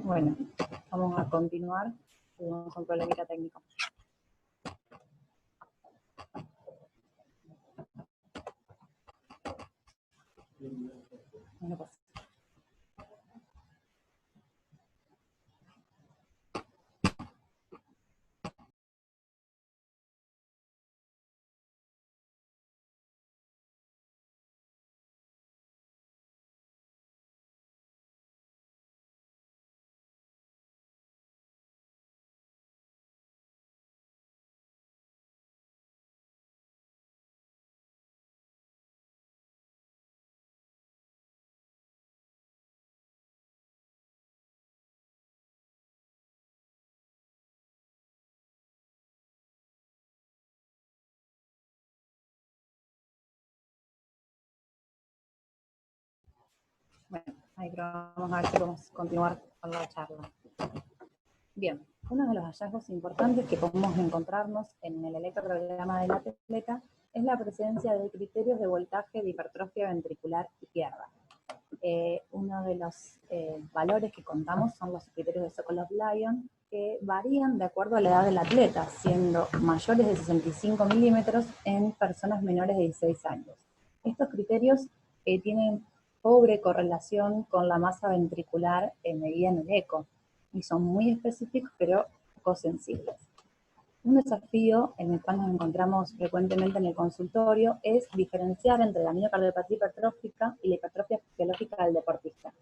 Bueno, vamos a continuar. Tuvimos un problemita técnico. No pasa. Bueno, ahí vamos a ver si podemos continuar con la charla. Bien, uno de los hallazgos importantes que podemos encontrarnos en el electrocardiograma del atleta es la presencia de criterios de voltaje de hipertrofia ventricular izquierda. Uno de los valores que contamos son los criterios de Sokolov-Lyon, que varían de acuerdo a la edad del atleta, siendo mayores de 65 milímetros en personas menores de 16 años. Estos criterios tienen pobre correlación con la masa ventricular medida en el eco, y son muy específicos, pero poco sensibles. Un desafío en el cual nos encontramos frecuentemente en el consultorio es diferenciar entre la miocardiopatía hipertrófica y la hipertrofia fisiológica del deportista.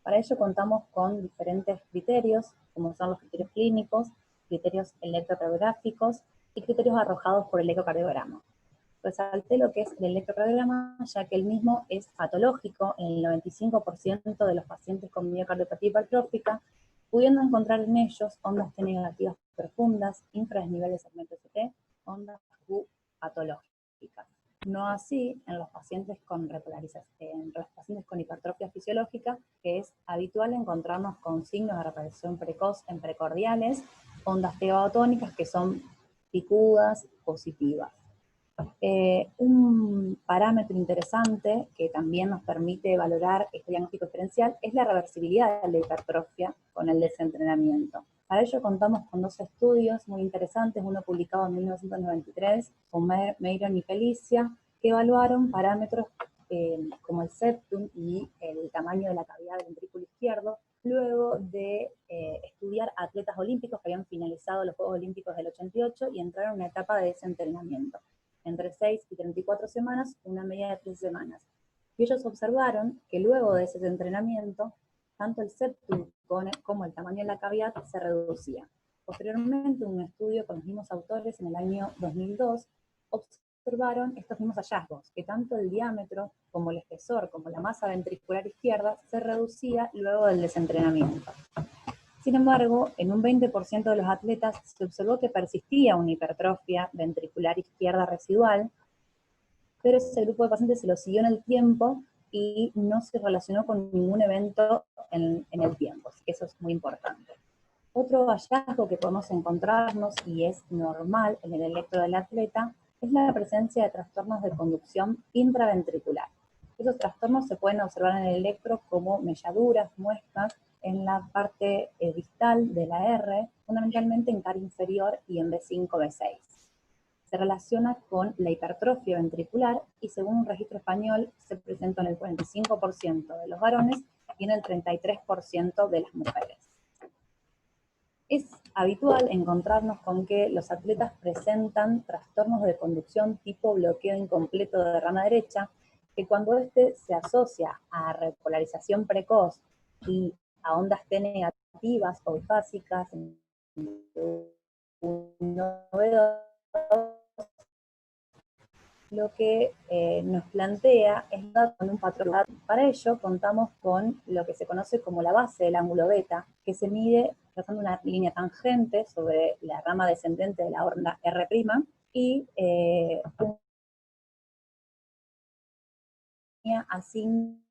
Para ello contamos con diferentes criterios, como son los criterios clínicos, criterios electrocardiográficos y criterios arrojados por el ecocardiograma. Resalté lo que es el electrocardiograma, ya que el mismo es patológico en el 95% de los pacientes con miocardiopatía hipertrófica, pudiendo encontrar en ellos ondas T negativas profundas, infradesnivel segmento ST, ondas Q patológicas. No así en los pacientes con repolarización, en los pacientes con hipertrofia fisiológica, que es habitual encontrarnos con signos de reaparición precoz en precordiales, ondas T baotónicas que son picudas, positivas. Un parámetro interesante que también nos permite valorar este diagnóstico diferencial es la reversibilidad de la hipertrofia con el desentrenamiento. Para ello contamos con dos estudios muy interesantes, uno publicado en 1993 con Meiron y Felicia, que evaluaron parámetros como el septum y el tamaño de la cavidad del ventrículo izquierdo, luego de estudiar atletas olímpicos que habían finalizado los Juegos Olímpicos del 88 y entraron en una etapa de desentrenamiento. Entre 6 y 34 semanas, una media de 3 semanas. Y ellos observaron que luego de ese entrenamiento, tanto el septum como el tamaño de la cavidad se reducía. Posteriormente, un estudio con los mismos autores en el año 2002 observaron estos mismos hallazgos, que tanto el diámetro como el espesor, como la masa ventricular izquierda, se reducía luego del desentrenamiento. Sin embargo, en un 20% de los atletas se observó que persistía una hipertrofia ventricular izquierda residual, pero ese grupo de pacientes se lo siguió en el tiempo y no se relacionó con ningún evento en el tiempo, así que eso es muy importante. Otro hallazgo que podemos encontrarnos, y es normal en el electro del atleta, es la presencia de trastornos de conducción intraventricular. Esos trastornos se pueden observar en el electro como melladuras, muescas, en la parte distal de la R, fundamentalmente en cara inferior y en B5, B6. Se relaciona con la hipertrofia ventricular y según un registro español se presenta en el 45% de los varones y en el 33% de las mujeres. Es habitual encontrarnos con que los atletas presentan trastornos de conducción tipo bloqueo incompleto de rama derecha, que cuando este se asocia a repolarización precoz y a ondas T negativas o bifásicas, lo que nos plantea es dar con un patrón. Para ello contamos con lo que se conoce como la base del ángulo beta, que se mide trazando una línea tangente sobre la rama descendente de la onda R' y así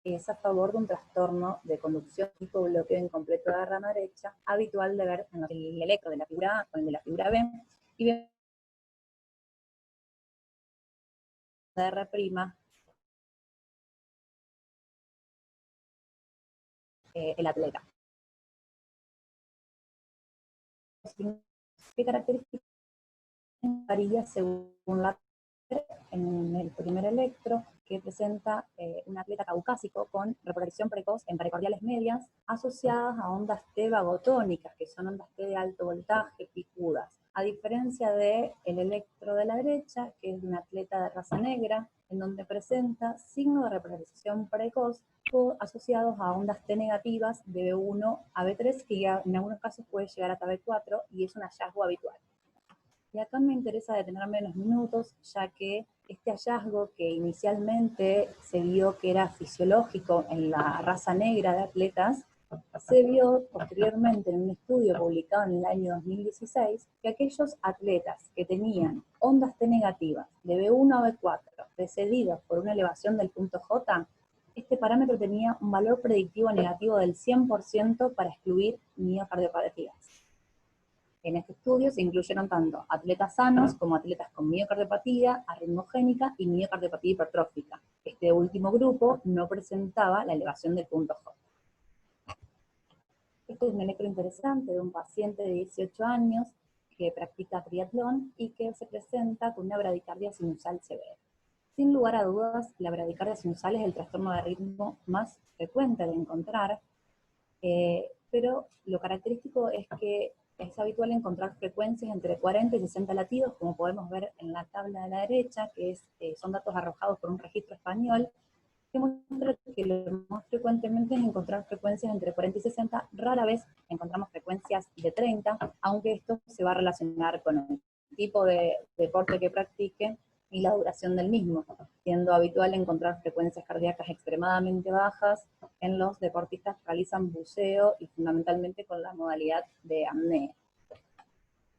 es a favor de un trastorno de conducción tipo bloqueo incompleto de la rama derecha, habitual de ver en el electro de la figura A con el de la figura B, y vemos R', el atleta. ¿Qué características varía según la en el primer electro, que presenta un atleta caucásico con reproducción precoz en precordiales medias asociadas a ondas T vagotónicas, que son ondas T de alto voltaje, picudas, a diferencia del electro de la derecha, que es un atleta de raza negra, en donde presenta signos de reproducción precoz asociados a ondas T negativas de B1 a B3, que ya en algunos casos puede llegar hasta B4, y es un hallazgo habitual. Y acá me interesa detenerme unos minutos, ya que este hallazgo, que inicialmente se vio que era fisiológico en la raza negra de atletas, se vio posteriormente en un estudio publicado en el año 2016 que aquellos atletas que tenían ondas T negativas de B1 a B4 precedidas por una elevación del punto J, este parámetro tenía un valor predictivo negativo del 100% para excluir miocardiopatías. En este estudio se incluyeron tanto atletas sanos como atletas con miocardiopatía, arritmogénica y miocardiopatía hipertrófica. Este último grupo no presentaba la elevación del punto J. Este es un electro interesante de un paciente de 18 años que practica triatlón y que se presenta con una bradicardia sinusal severa. Sin lugar a dudas, la bradicardia sinusal es el trastorno de ritmo más frecuente de encontrar, pero lo característico es que es habitual encontrar frecuencias entre 40 y 60 latidos, como podemos ver en la tabla de la derecha, que son datos arrojados por un registro español, que muestra que lo más frecuentemente es encontrar frecuencias entre 40 y 60, rara vez encontramos frecuencias de 30, aunque esto se va a relacionar con el tipo de deporte que practique y la duración del mismo, siendo habitual encontrar frecuencias cardíacas extremadamente bajas en los deportistas que realizan buceo y fundamentalmente con la modalidad de apnea.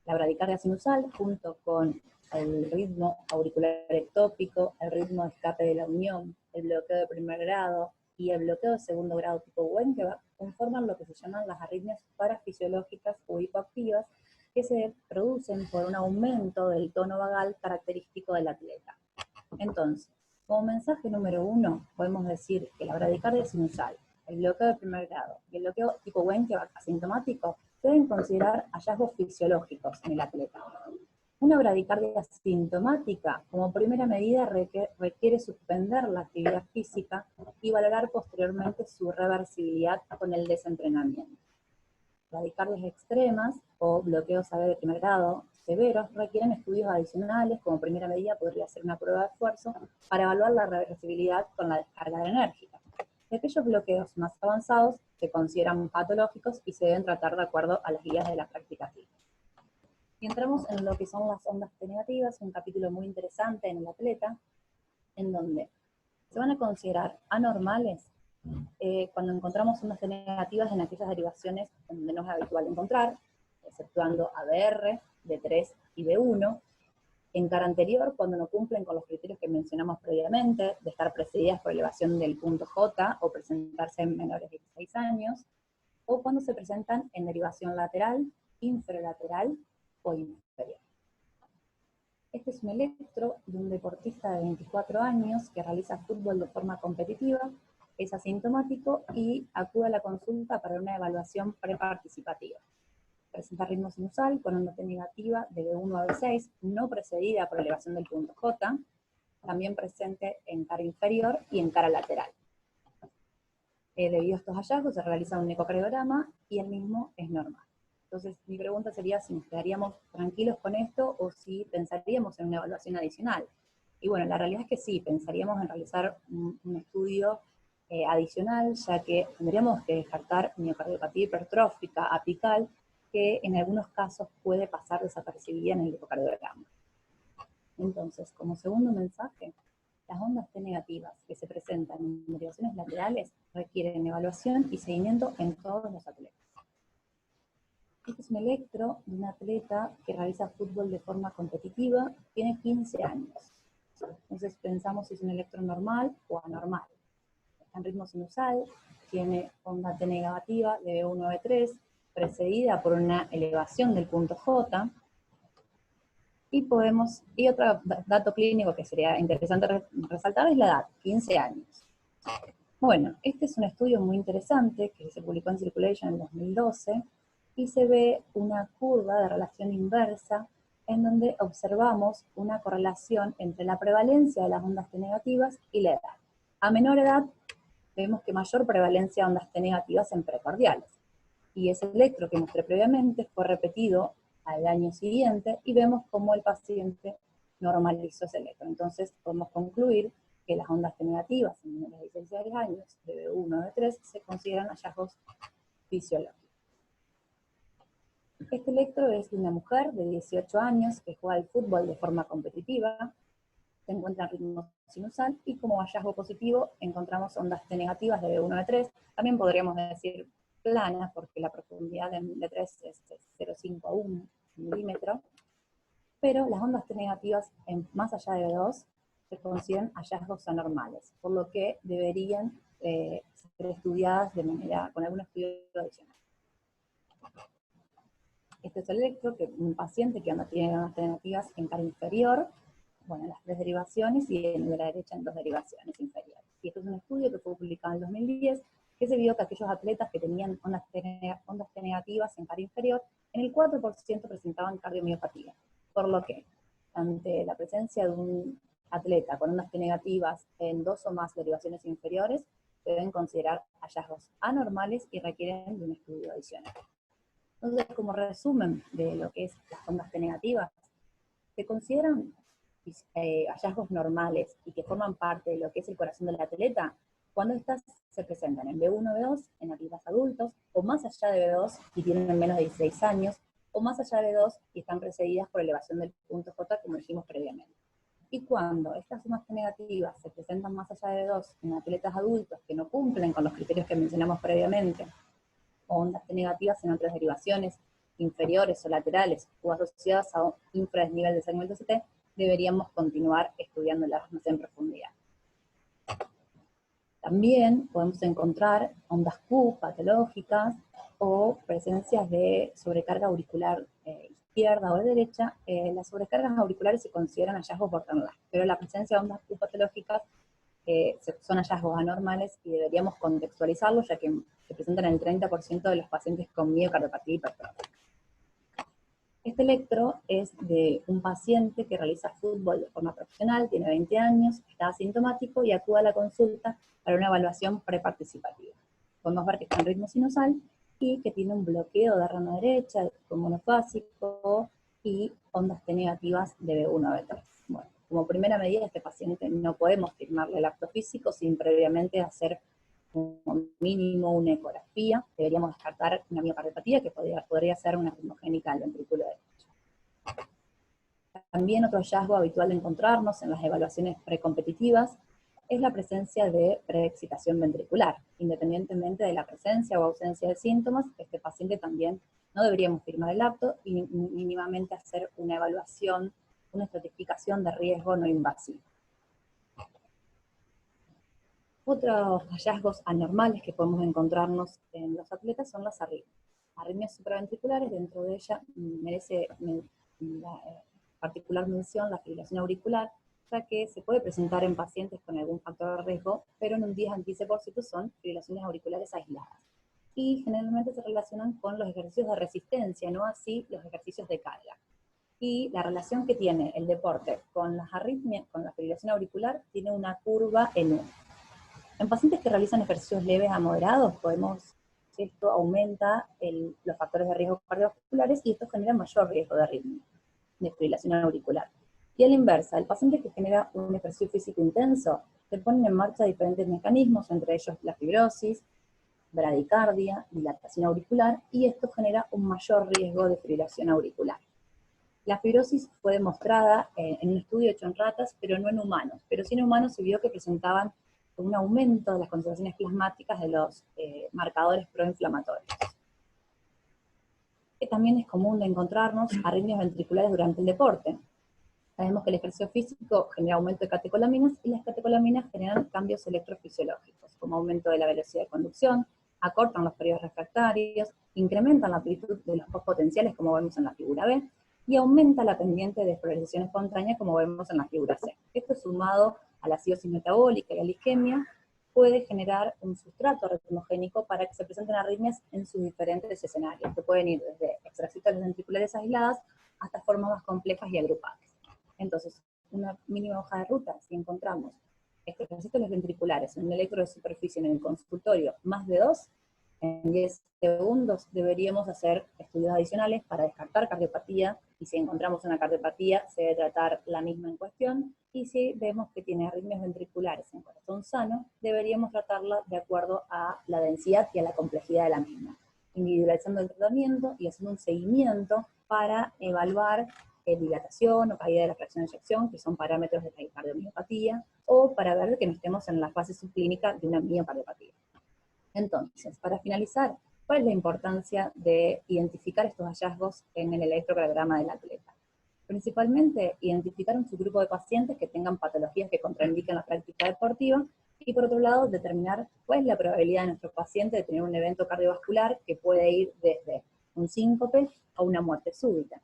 La bradicardia sinusal, junto con el ritmo auricular ectópico, el ritmo de escape de la unión, el bloqueo de primer grado y el bloqueo de segundo grado tipo Wenckebach, conforman lo que se llaman las arritmias parafisiológicas o hipoactivas, que se producen por un aumento del tono vagal característico del atleta. Entonces, como mensaje número 1, podemos decir que la bradicardia sinusal, el bloqueo de primer grado y el bloqueo tipo Wenckebach asintomático deben considerar hallazgos fisiológicos en el atleta. Una bradicardia sintomática, como primera medida, requiere suspender la actividad física y valorar posteriormente su reversibilidad con el desentrenamiento. Bradicardias extremas o bloqueos AV de primer grado severos requieren estudios adicionales. Como primera medida podría ser una prueba de esfuerzo para evaluar la reversibilidad con la descarga enérgica. Y aquellos bloqueos más avanzados se consideran patológicos y se deben tratar de acuerdo a las guías de la práctica clínica. Y entramos en lo que son las ondas T negativas, un capítulo muy interesante en el atleta, en donde se van a considerar anormales cuando encontramos ondas T negativas en aquellas derivaciones donde no es habitual encontrar, exceptuando ABR, D3 y D1, en cara anterior, cuando no cumplen con los criterios que mencionamos previamente, de estar precedidas por elevación del punto J o presentarse en menores de 16 años, o cuando se presentan en derivación lateral, inferolateral o inferior. Este es un electro de un deportista de 24 años que realiza fútbol de forma competitiva, es asintomático y acude a la consulta para una evaluación preparticipativa. Presenta ritmo sinusal con onda T negativa de B1 a B6, no precedida por elevación del punto J, también presente en cara inferior y en cara lateral. Debido a estos hallazgos se realiza un ecocardiograma y el mismo es normal. Entonces mi pregunta sería si nos quedaríamos tranquilos con esto o si pensaríamos en una evaluación adicional. Y bueno, la realidad es que sí, pensaríamos en realizar un estudio adicional, ya que tendríamos que descartar miocardiopatía hipertrófica apical, que en algunos casos puede pasar desapercibida en el ecocardiograma. Entonces, como segundo mensaje, las ondas T negativas que se presentan en derivaciones laterales requieren evaluación y seguimiento en todos los atletas. Este es un electro de un atleta que realiza fútbol de forma competitiva, tiene 15 años. Entonces pensamos si es un electro normal o anormal. Está en ritmo sinusal, tiene onda T negativa de B1 a B3, precedida por una elevación del punto J, Y otro dato clínico que sería interesante resaltar es la edad, 15 años. Bueno, este es un estudio muy interesante que se publicó en Circulation en 2012 y se ve una curva de relación inversa en donde observamos una correlación entre la prevalencia de las ondas T negativas y la edad. A menor edad vemos que mayor prevalencia de ondas T negativas en precordiales. Y ese electro que mostré previamente fue repetido al año siguiente y vemos cómo el paciente normalizó ese electro. Entonces podemos concluir que las ondas T negativas en menores de 16 años, de B1 o B3, se consideran hallazgos fisiológicos. Este electro es de una mujer de 18 años que juega al fútbol de forma competitiva, se encuentra en ritmo sinusal, y como hallazgo positivo encontramos ondas T negativas de B1 a B3, también podríamos decir planas, porque la profundidad de B3 es 0,5 a 1 milímetro, pero las ondas T negativas más allá de B2 se consideran hallazgos anormales, por lo que deberían ser estudiadas de manera, con algún estudio adicional. Este es el electro, que un paciente que tiene ondas T negativas en cara inferior, bueno, en las 3 derivaciones, y en la derecha en 2 derivaciones inferiores. Y esto es un estudio que fue publicado en 2010, que se vio que aquellos atletas que tenían ondas T negativas en cara inferior, en el 4% presentaban cardiomiopatía. Por lo que, ante la presencia de un atleta con ondas T negativas en 2 o más derivaciones inferiores, se deben considerar hallazgos anormales y requieren de un estudio adicional. Entonces, como resumen de lo que es las ondas T negativas, se consideran hallazgos normales y que forman parte de lo que es el corazón del atleta cuando estas se presentan en B1 o B2 en atletas adultos, o más allá de B2 y tienen menos de 16 años, o más allá de B2 y están precedidas por elevación del punto J, como dijimos previamente. Y cuando estas ondas negativas se presentan más allá de B2 en atletas adultos que no cumplen con los criterios que mencionamos previamente, o ondas negativas en otras derivaciones inferiores o laterales o asociadas a un infradesnivel de segmento CT, deberíamos continuar estudiándolas más en profundidad. También podemos encontrar ondas Q patológicas o presencias de sobrecarga auricular izquierda o de derecha. Las sobrecargas auriculares se consideran hallazgos Borderline, pero la presencia de ondas Q patológicas son hallazgos anormales y deberíamos contextualizarlos, ya que se presentan en el 30% de los pacientes con miocardiopatía hipertrófica. Este electro es de un paciente que realiza fútbol de forma profesional, tiene 20 años, está asintomático y acude a la consulta para una evaluación preparticipativa. Podemos ver que está en ritmo sinusal y que tiene un bloqueo de rama derecha con monofásico y ondas T negativas de B1 a B3. Bueno, como primera medida, a este paciente no podemos firmarle el acto físico sin previamente hacer un mínimo una ecografía. Deberíamos descartar una miocardiopatía que podría ser una arritmogénica del ventrículo derecho. También otro hallazgo habitual de encontrarnos en las evaluaciones precompetitivas es la presencia de preexcitación ventricular. Independientemente de la presencia o ausencia de síntomas, este paciente también no deberíamos firmar el acto y mínimamente hacer una evaluación, una estratificación de riesgo no invasivo. Otros hallazgos anormales que podemos encontrarnos en los atletas son las arritmias. Arritmias supraventriculares, dentro de ella merece la particular mención la fibrilación auricular, ya que se puede presentar en pacientes con algún factor de riesgo, pero en un 10 a 15% son fibrilaciones auriculares aisladas. Y generalmente se relacionan con los ejercicios de resistencia, no así los ejercicios de carga. Y la relación que tiene el deporte con las arritmias, con la fibrilación auricular, tiene una curva en U. En pacientes que realizan ejercicios leves a moderados, esto aumenta los factores de riesgo cardiovasculares y esto genera mayor riesgo de arritmia, de fibrilación auricular. Y a la inversa, el paciente que genera un ejercicio físico intenso, se ponen en marcha diferentes mecanismos, entre ellos la fibrosis, bradicardia, dilatación auricular, y esto genera un mayor riesgo de fibrilación auricular. La fibrosis fue demostrada en un estudio hecho en ratas, pero no en humanos. Pero sí en humanos se vio que presentaban un aumento de las concentraciones plasmáticas de los marcadores proinflamatorios. También es común de encontrarnos arritmias ventriculares durante el deporte. Sabemos que el ejercicio físico genera aumento de catecolaminas y las catecolaminas generan cambios electrofisiológicos, como aumento de la velocidad de conducción, acortan los periodos refractarios, incrementan la amplitud de los potenciales, como vemos en la figura B, y aumenta la pendiente de despolarización espontánea, como vemos en la figura C. Esto sumado a la acidosis metabólica y la isquemia, puede generar un sustrato ritmogénico para que se presenten arritmias en sus diferentes escenarios, que pueden ir desde extrasístoles ventriculares aisladas hasta formas más complejas y agrupadas. Entonces, una mínima hoja de ruta, si encontramos extrasístoles ventriculares en un electro de superficie en el consultorio más de 2, en 10 segundos deberíamos hacer estudios adicionales para descartar cardiopatía, y si encontramos una cardiopatía se debe tratar la misma en cuestión, y si vemos que tiene arritmias ventriculares en corazón sano, deberíamos tratarla de acuerdo a la densidad y a la complejidad de la misma, individualizando el tratamiento y haciendo un seguimiento para evaluar dilatación o caída de la fracción de eyección, que son parámetros de la cardiomiopatía, o para ver que no estemos en la fase subclínica de una miocardiopatía. Entonces, para finalizar, ¿cuál es la importancia de identificar estos hallazgos en el electrocardiograma del atleta? Principalmente, identificar un subgrupo de pacientes que tengan patologías que contraindican la práctica deportiva, y por otro lado, determinar cuál es la probabilidad de nuestro paciente de tener un evento cardiovascular que puede ir desde un síncope a una muerte súbita.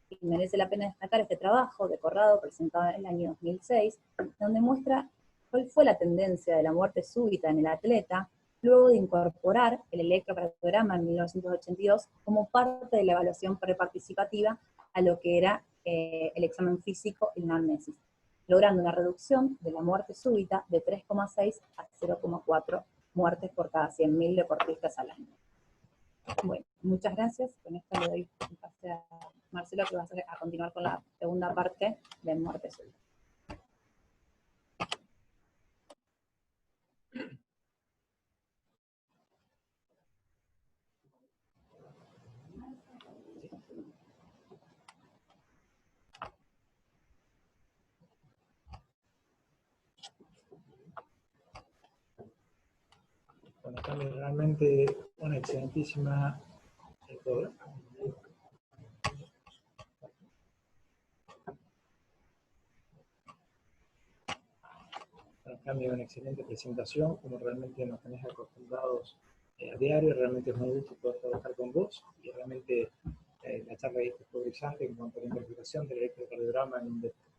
Y merece la pena destacar este trabajo de Corrado, presentado en el año 2006, donde muestra cuál fue la tendencia de la muerte súbita en el atleta luego de incorporar el electrocardiograma en 1982 como parte de la evaluación preparticipativa a lo que era el examen físico y la anamnesis, logrando una reducción de la muerte súbita de 3,6 a 0,4 muertes por cada 100.000 deportistas al año. Bueno, muchas gracias. Con esto le doy un pase a Marcelo, que va a continuar con la segunda parte de muerte súbita. Bueno, también realmente una excelentísima programa. En cambio, una excelente presentación, como realmente nos tenés acostumbrados a diario. Realmente es un gusto poder trabajar con vos, y realmente la charla fue brillante en cuanto a la interpretación del electrocardiograma en un deporte.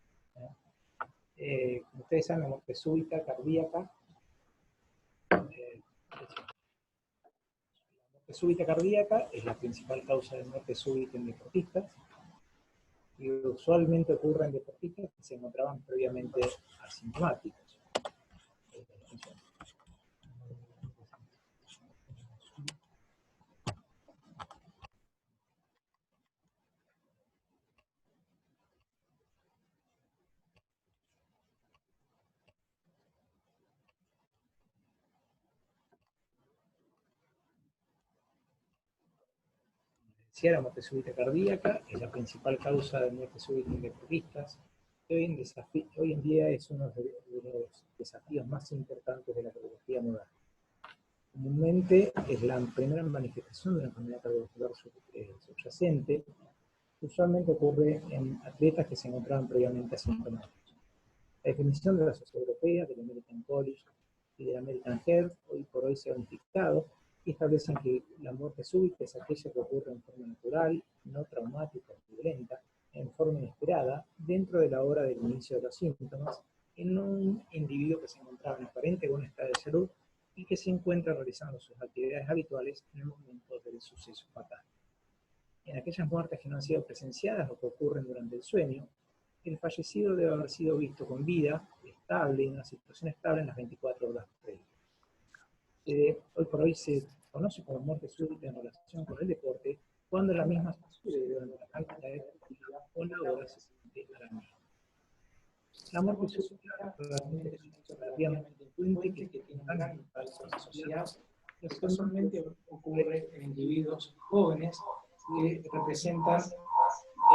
Como ustedes saben, la muerte súbita cardíaca, la muerte súbita cardíaca es la principal causa de muerte súbita en deportistas, y usualmente ocurre en deportistas que se encontraban previamente asintomáticos. La muerte súbita cardíaca es la principal causa de muerte súbita en deportistas. Hoy en día es uno de los desafíos más importantes de la cardiología moderna. Comúnmente es la primera manifestación de una enfermedad cardiovascular subyacente. Usualmente ocurre en atletas que se encontraban previamente asintomáticos. La definición de la Sociedad Europea, del American College y del American Heart, hoy por hoy se ha unificado y establecen que la muerte súbita es aquella que ocurre en forma natural, no traumática o violenta, en forma inesperada, dentro de la hora del inicio de los síntomas, en un individuo que se encontraba en aparente buen estado de salud y que se encuentra realizando sus actividades habituales en el momento del suceso fatal. En aquellas muertes que no han sido presenciadas o que ocurren durante el sueño, el fallecido debe haber sido visto con vida, estable, en una situación estable en las 24 horas previas. Hoy por hoy se conoce como muerte súbita en relación con el deporte, cuando la misma sucede durante la actividad deportiva o la hora se siente a la misma. La muerte súbita realmente es un hecho relativamente infrecuente que tiene un gran impacto en la sociedad, que usualmente ocurre en individuos jóvenes que representan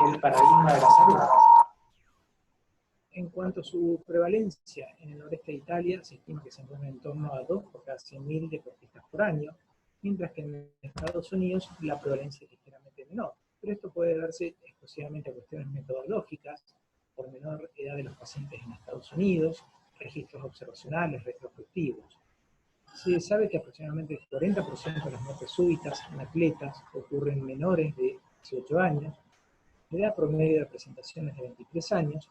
el paradigma de la salud. En cuanto a su prevalencia, en el noreste de Italia se estima que se encuentra en torno a 2 por cada 100.000 deportistas por año, mientras que en Estados Unidos la prevalencia es ligeramente menor. Pero esto puede darse exclusivamente a cuestiones metodológicas, por menor edad de los pacientes en Estados Unidos, registros observacionales, retrospectivos. Se sabe que aproximadamente el 40% de las muertes súbitas en atletas ocurren menores de 18 años, La edad promedio de presentación es de 23 años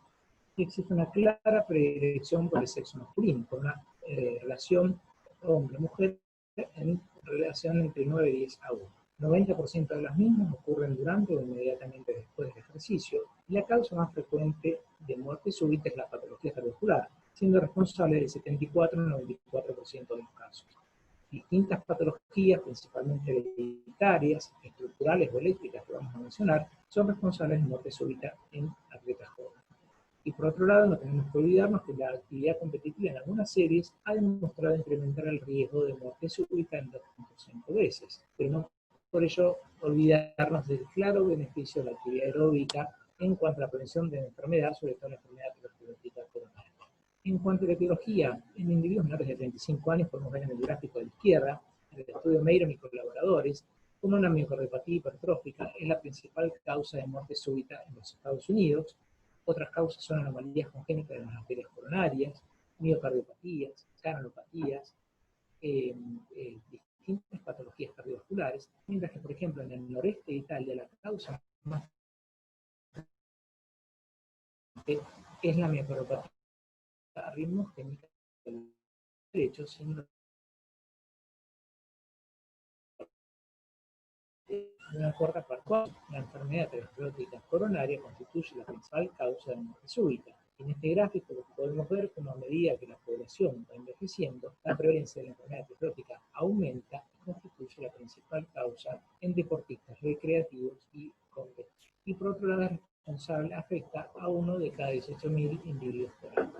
y existe una clara predilección por el sexo masculino, con una relación hombre-mujer en relación entre 9 y 10 a 1. 90% de las mismas ocurren durante o inmediatamente después del ejercicio, y la causa más frecuente de muerte súbita es la patología cardiovascular, siendo responsable del 74 al 94% de los casos. Distintas patologías, principalmente hereditarias, estructurales o eléctricas que vamos a mencionar, son responsables de muerte súbita en atletas jóvenes. Y por otro lado, no tenemos que olvidarnos que la actividad competitiva en algunas series ha demostrado incrementar el riesgo de muerte súbita en 2.5 veces, pero no por ello olvidarnos del claro beneficio de la actividad aeróbica en cuanto a la prevención de la enfermedad, sobre todo la enfermedad aterosclerótica coronaria. En cuanto a la etiología, en individuos menores de 35 años, podemos ver en el gráfico de la izquierda, en el estudio Meiron y colaboradores, como una miocardiopatía hipertrófica es la principal causa de muerte súbita en los Estados Unidos. Otras causas son anomalías congénitas de las arterias coronarias, miocardiopatías, canalopatías, distintas patologías cardiovasculares, mientras que, por ejemplo, en el noreste de Italia la causa más es la miocardopatía arritmogénica del derecho, siendo una cuarta parte. La enfermedad aterosclerótica coronaria constituye la principal causa de muerte súbita. En este gráfico lo que podemos ver como a medida que la población va envejeciendo, la prevalencia de la enfermedad aterosclerótica aumenta y constituye la principal causa en deportistas recreativos y competitivos. Y por otro lado, es responsable, afecta a 1 de cada 18.000 individuos por año.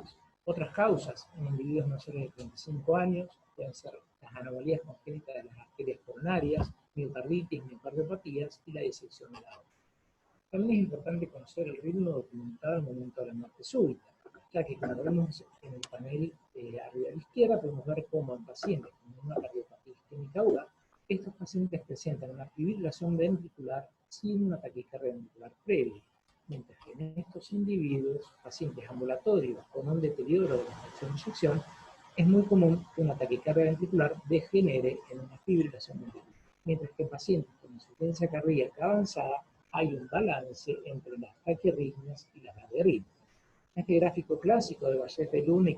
Otras causas en individuos mayores de 35 años pueden ser las anomalías congénitas de las arterias coronarias, miocarditis, miocardiopatías y la disección de la aorta. También es importante conocer el ritmo documentado al momento de la muerte súbita, ya que como vemos en el panel arriba a la izquierda, podemos ver cómo en pacientes con una cardiopatía isquémica aguda, estos pacientes presentan una fibrilación ventricular sin una taquicardia ventricular previa, mientras que en estos individuos, pacientes ambulatorios con un deterioro de la fracción de eyección, es muy común que una taquicardia ventricular degenere en una fibrilación ventricular, mientras que en pacientes con insuficiencia cardíaca avanzada hay un balance entre las taquiarritmias y las arritmias. En este gráfico clásico de Valletta y Luna y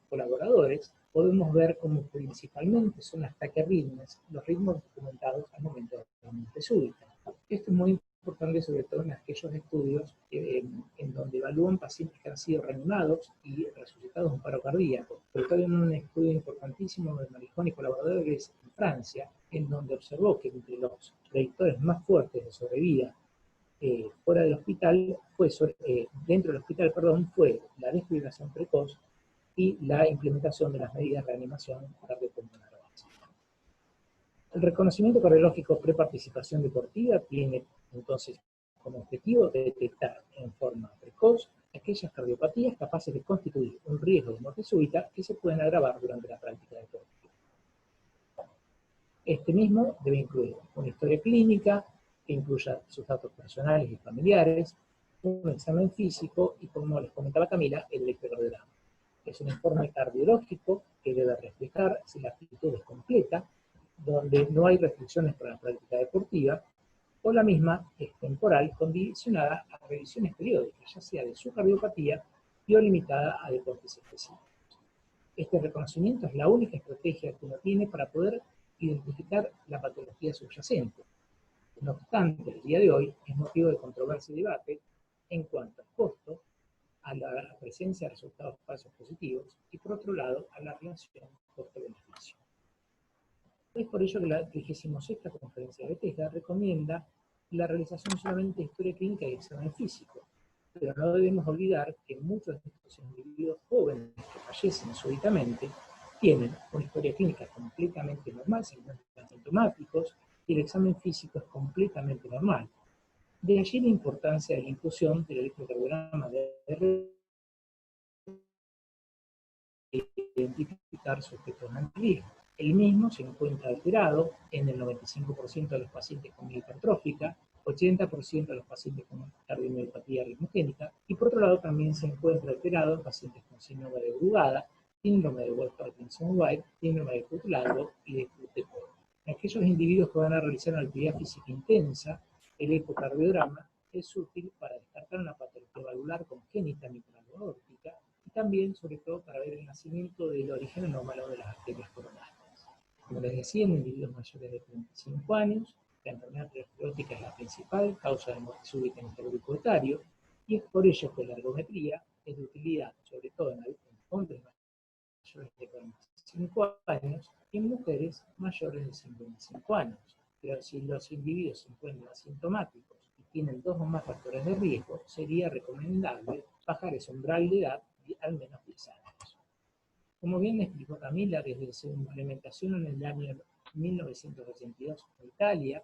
colaboradores, podemos ver cómo principalmente son las taquiarritmias los ritmos documentados al momento de la muerte súbita. Esto es muy importante, sobre todo en aquellos estudios en donde evalúan pacientes que han sido reanimados y resucitados de un paro cardíaco. Pero también un estudio importantísimo de Marijón y colaboradores en Francia, en donde observó que entre los predictores más fuertes de sobrevida fuera del hospital, dentro del hospital, fue la desfibrilación precoz y la implementación de las medidas de reanimación cardiopulmonar básica. El reconocimiento cardiológico preparticipación deportiva tiene entonces como objetivo detectar en forma precoz aquellas cardiopatías capaces de constituir un riesgo de muerte súbita que se pueden agravar durante la práctica deportiva. Este mismo debe incluir una historia clínica que incluya sus datos personales y familiares, un examen físico y, como les comentaba Camila, el electrocardiograma. Es un informe cardiológico que debe reflejar si la actitud es completa, donde no hay restricciones para la práctica deportiva, o la misma es temporal, condicionada a revisiones periódicas, ya sea de su cardiopatía y o limitada a deportes específicos. Este reconocimiento es la única estrategia que uno tiene para poder identificar la patología subyacente. No obstante, el día de hoy es motivo de controversia y debate en cuanto al costo, a la presencia de resultados falsos positivos y, por otro lado, a la relación costo-beneficio. Es por ello que la 36ª conferencia de Bethesda recomienda la realización solamente de historia clínica y examen físico, pero no debemos olvidar que muchos de estos individuos jóvenes que fallecen súbitamente tienen una historia clínica completamente normal, se encuentran sintomáticos, y el examen físico es completamente normal. De allí la importancia de la inclusión del electrocardiograma de identificar sujetos en riesgo. El mismo se encuentra alterado en el 95% de los pacientes con hipertrófica, 80% de los pacientes con cardiomiopatía arritmogénica, y por otro lado también se encuentra alterado en pacientes con síndrome de Brugada, síndrome de Wolff-Parkinson-White, síndrome de Creutzfeldt y de Creutzfeldt. En aquellos individuos que van a realizar una actividad física intensa, el ecocardiograma es útil para descartar una patología valvular congénita microaórtica y también, sobre todo, para ver el nacimiento del origen anómalo de las arterias coronarias. Como les decía, en individuos mayores de 35 años, la enfermedad aterosclerótica es la principal causa de muerte súbita en el cerebro etario, y es por ello que la ergometría es de utilidad, sobre todo en hombres mayores de 45 años y en mujeres mayores de 55 años. Pero si los individuos se encuentran asintomáticos y tienen 2 o más factores de riesgo, sería recomendable bajar ese umbral de edad al menos 10 años. Como bien explicó Camila, desde su implementación en el año 1982 en Italia,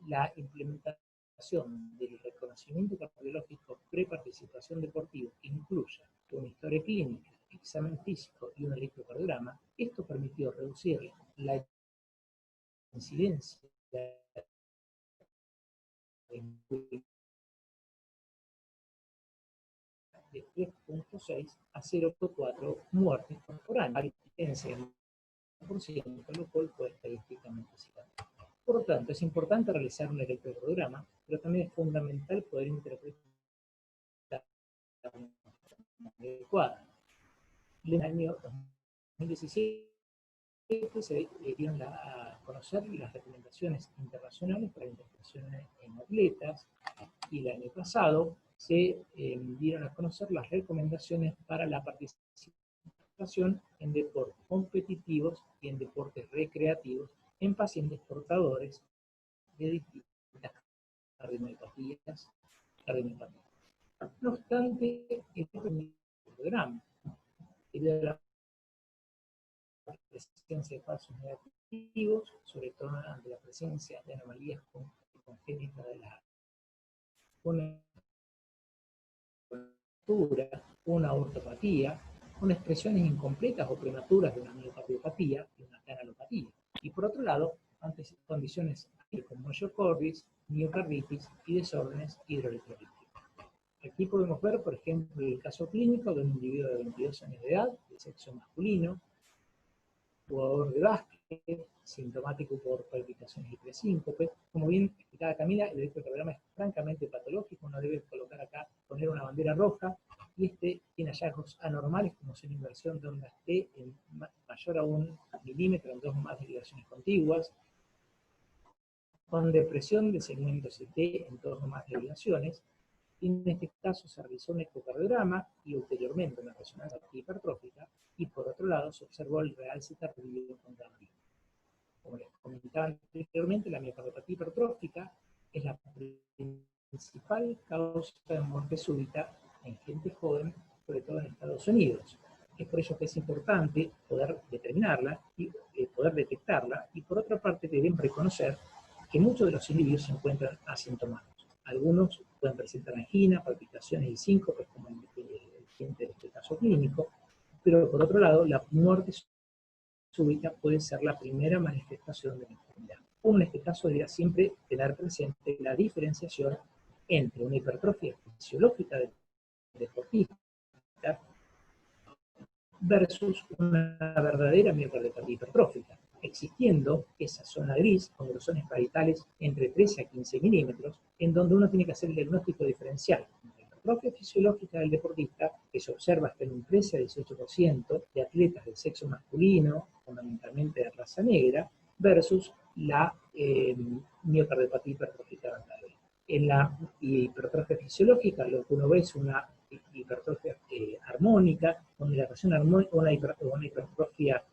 la implementación del reconocimiento cardiológico pre-participación deportiva incluye una historia clínica, examen físico y un electrocardiograma. Esto permitió reducir la incidencia de 3.6 a 0.4 muertes por año, a diferencia del 1%, lo cual fue estadísticamente citado. Por lo tanto, es importante realizar un electrocardiograma, pero también es fundamental poder interpretar de forma adecuada. En el año 2017 se dieron a conocer las recomendaciones internacionales para la interpretación en atletas, y el año pasado se dieron a conocer las recomendaciones para la participación en deportes competitivos y en deportes recreativos en pacientes portadores de distintas cardiopatías. No obstante, este programa, debido a la presencia de falsos negativos, sobre todo ante la presencia de anomalías congénitas de la una ortopatía, con expresiones incompletas o prematuras de una miocardiopatía y una canalopatía. Y por otro lado, ante condiciones como myocarditis, miocarditis y desórdenes hidroelectrolíticos. Aquí podemos ver, por ejemplo, el caso clínico de un individuo de 22 años de edad, de sexo masculino, jugador de básquet, sintomático por palpitaciones y presíncope. Como bien explicaba Camila, el electrocardiograma es francamente patológico, uno debe colocar acá, poner una bandera roja, y tiene hallazgos anormales como son inversión de ondas T en mayor a 1 milímetro en 2 o más derivaciones contiguas, con depresión de segmentos T en 2 o más derivaciones. En este caso se realizó un ecocardiograma y ulteriormente una resonancia hipertrófica, y por otro lado se observó el realce tardío con Gabri. Como les comentaba anteriormente, la miocardiopatía hipertrófica es la principal causa de muerte súbita en gente joven, sobre todo en Estados Unidos. Es por ello que es importante poder determinarla y poder detectarla, y por otra parte debemos reconocer que muchos de los individuos se encuentran asintomáticos. Algunos pueden presentar angina, palpitaciones y síncopes, como el paciente de este caso clínico, pero por otro lado, la muerte súbita puede ser la primera manifestación de la enfermedad. Uno en este caso debería siempre tener presente la diferenciación entre una hipertrofia fisiológica del deportista versus una verdadera miocardiopatía hipertrófica, existiendo esa zona gris con grosones parietales entre 13 a 15 milímetros, en donde uno tiene que hacer el diagnóstico diferencial. La hipertrofia fisiológica del deportista, que se observa hasta en un 13 a 18% de atletas del sexo masculino, fundamentalmente de raza negra, versus la miocardiopatía hipertrófica verdadera. En la hipertrofia fisiológica, lo que uno ve es una hipertrofia armónica, una dilatación armónica, una hipertrofia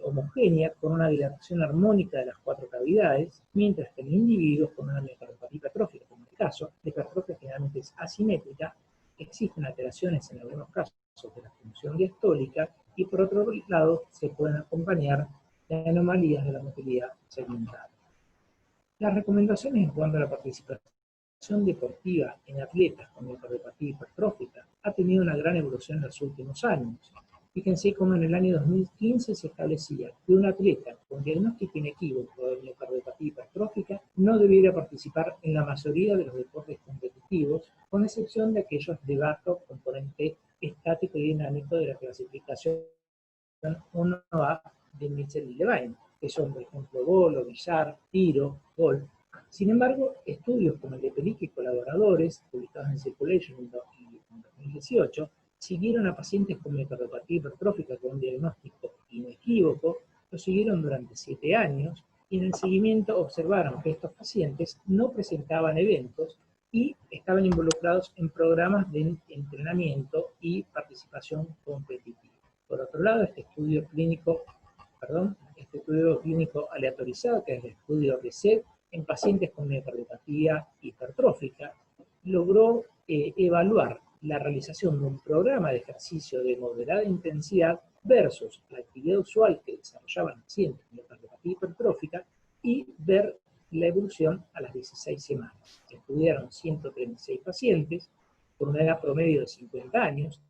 homogénea, con una dilatación armónica de las 4 cavidades, mientras que en individuos con una miocardiopatía hipertrófica, como en el caso, la hipertrofia generalmente es asimétrica, existen alteraciones en algunos casos de la función diastólica, y por otro lado se pueden acompañar de anomalías de la motilidad segmental. Las recomendaciones en cuanto a la participación deportiva en atletas con miocardiopatía hipertrófica ha tenido una gran evolución en los últimos años. Fíjense cómo en el año 2015 se establecía que un atleta con diagnóstico inequívoco de miocardiopatía hipertrófica no debiera participar en la mayoría de los deportes competitivos, con excepción de aquellos de bajo componente estático y dinámico de la clasificación 1A de Mitchell y Levine, que son, por ejemplo, bolo, billar, tiro, golf. Sin embargo, estudios como el de Pelic y colaboradores, publicados en Circulation en 2018, siguieron a pacientes con miocardiopatía hipertrófica con un diagnóstico inequívoco, lo siguieron durante 7 años, y en el seguimiento observaron que estos pacientes no presentaban eventos y estaban involucrados en programas de entrenamiento y participación competitiva. Por otro lado, este estudio clínico aleatorizado, que es el estudio RESET, en pacientes con miocardiopatía hipertrófica, logró evaluar la realización de un programa de ejercicio de moderada intensidad versus la actividad usual que desarrollaban pacientes con miocardiopatía hipertrófica y ver la evolución a las 16 semanas. Estudiaron 136 pacientes con una edad promedio de 50 años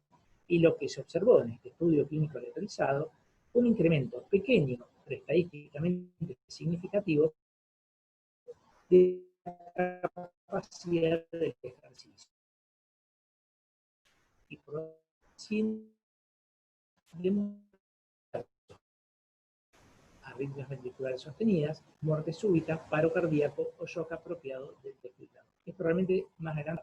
y lo que se observó en este estudio clínico aleatorizado fue un incremento pequeño, pero estadísticamente significativo, de la capacidad del ejercicio. Y por arritmias ventriculares sostenidas, muerte súbita, paro cardíaco o shock apropiado del desfibrilado. Esto realmente más adelante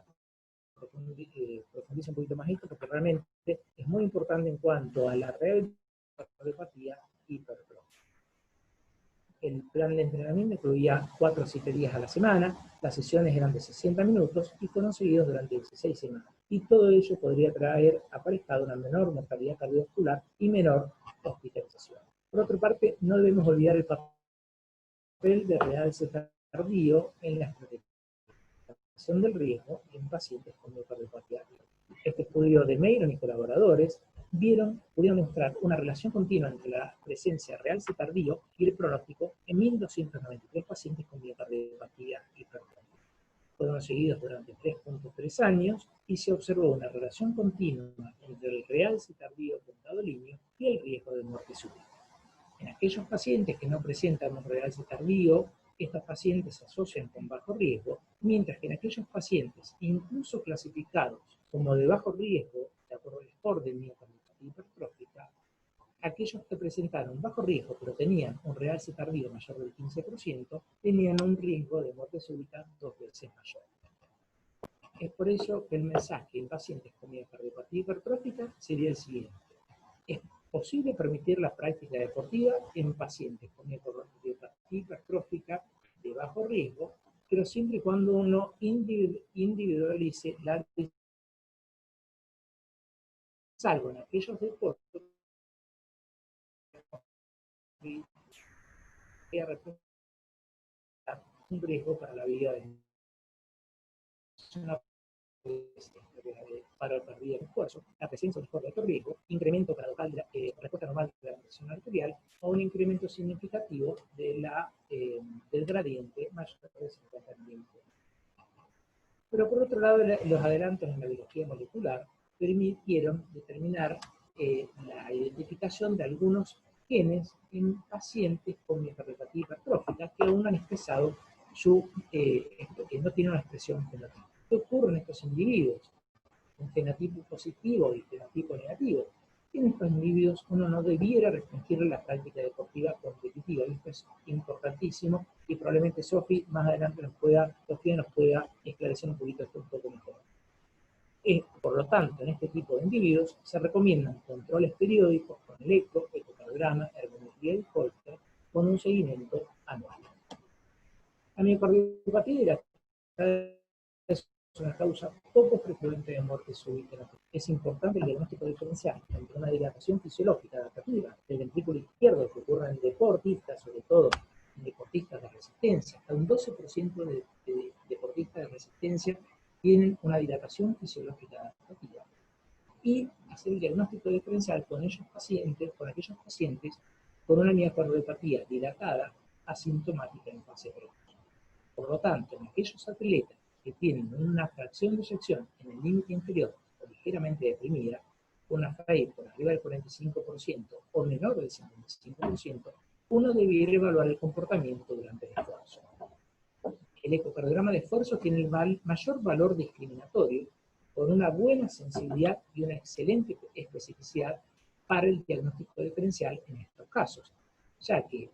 profundiza un poquito más esto, porque realmente es muy importante en cuanto a la cardiopatía hipertrófica. El plan de entrenamiento incluía 4 o 7 días a la semana, las sesiones eran de 60 minutos y fueron seguidos durante 16 semanas. Y todo ello podría traer aparejado una menor mortalidad cardiovascular y menor hospitalización. Por otra parte, no debemos olvidar el papel de realce tardío en la estratificación del riesgo en pacientes con miocardiopatía. Este estudio de Meiron y colaboradores pudieron mostrar una relación continua entre la presencia de realce tardío y el pronóstico en 1.293 pacientes con miocardiopatía hipertrófica. Fueron seguidos durante 3.3 años y se observó una relación continua entre el realce tardío contadolíneo y el riesgo de muerte súbita. En aquellos pacientes que no presentan un realce tardío, estos pacientes se asocian con bajo riesgo, mientras que en aquellos pacientes, incluso clasificados como de bajo riesgo, de acuerdo al score de miocardiopatía hipertrófica, aquellos que presentaron bajo riesgo pero tenían un realce tardío mayor del 15%, tenían un riesgo de muerte súbita 2 veces mayor. Es por ello que el mensaje en pacientes con miocardiopatía hipertrófica sería el siguiente: es posible permitir la práctica deportiva en pacientes con miocardiopatía hipertrófica de bajo riesgo, pero siempre y cuando uno individualice la salvo en aquellos deportes que representan un riesgo para la vida de una paro cardíaco esfuerzo, la presencia de un de alto riesgo, incremento paradoxal de la respuesta normal de la presión arterial o un incremento significativo de del gradiente mayor de 50 milímetros. Pero por otro lado, los adelantos en la biología molecular permitieron determinar la identificación de algunos genes en pacientes con miocardiopatía hipertrófica que aún han expresado que no tienen una expresión fenotípica. ¿Qué ocurre en estos individuos? Un fenotipo positivo y fenotipo negativo. En estos individuos uno no debiera restringir la práctica deportiva competitiva. Esto es importantísimo y probablemente Sofi más adelante nos pueda esclarecer un poquito esto un poco mejor. Por lo tanto, en este tipo de individuos se recomiendan controles periódicos con el ecocardiograma, ergometría y Holter con un seguimiento anual. La miocardiopatía es una causa poco frecuente de muerte súbita. Es importante el diagnóstico diferencial entre una dilatación fisiológica adaptativa del ventrículo izquierdo que ocurre en deportistas, sobre todo en deportistas de resistencia. Hasta un 12% de deportistas de resistencia tienen una dilatación fisiológica adaptativa. Y hacer el diagnóstico diferencial con aquellos pacientes con una miocardiopatía dilatada asintomática en fase precoz. Por lo tanto, en aquellos atletas que tienen una fracción de eyección en el límite inferior o ligeramente deprimida, una FAI por arriba del 45% o menor del 55%, uno debiera evaluar el comportamiento durante el esfuerzo. El ecocardiograma de esfuerzo tiene el mayor valor discriminatorio, con una buena sensibilidad y una excelente especificidad para el diagnóstico diferencial en estos casos, ya que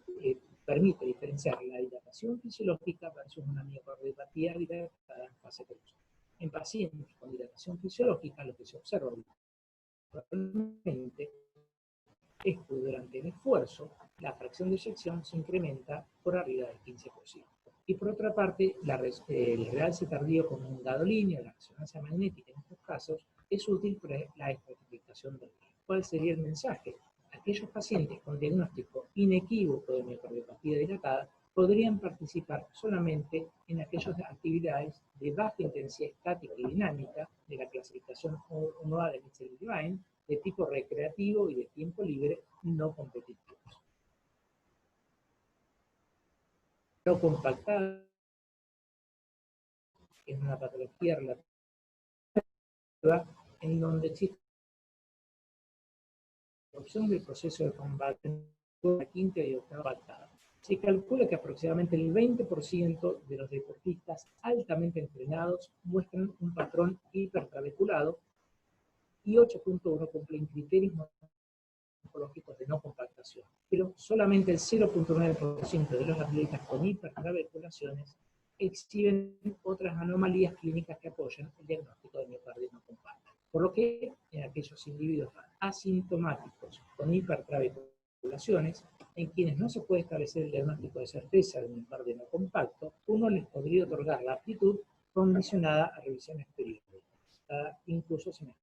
permite diferenciar la dilatación dilatación fisiológica versus una miocardiopatía dilatada en fase cruz. En pacientes con dilatación fisiológica, lo que se observa habitualmente es que durante el esfuerzo la fracción de eyección se incrementa por arriba del 15%. Y por otra parte, el realce tardío con un gadolíneo, la resonancia magnética en estos casos, es útil para la estratificación del riesgo. ¿Cuál sería el mensaje? Aquellos pacientes con diagnóstico inequívoco de miocardiopatía dilatada podrían participar solamente en aquellas actividades de baja intensidad estática y dinámica de la clasificación 1A de Mitchell-Levine, de tipo recreativo y de tiempo libre no competitivos. No compactada es una patología relativa en donde existe la opción del proceso de combate en la quinta y octava pactada. Se calcula que aproximadamente el 20% de los deportistas altamente entrenados muestran un patrón hipertrabeculado y 8.1 cumplen criterios morfológicos de no compactación. Pero solamente el 0.9% de los atletas con hipertrabeculaciones exhiben otras anomalías clínicas que apoyan el diagnóstico de miocardio no compacto. Por lo que en aquellos individuos asintomáticos con hipertrabeculaciones, en quienes no se puede establecer el diagnóstico de certeza de miocardio no compacto, uno les podría otorgar la aptitud condicionada a revisiones periódicas, incluso semejantes.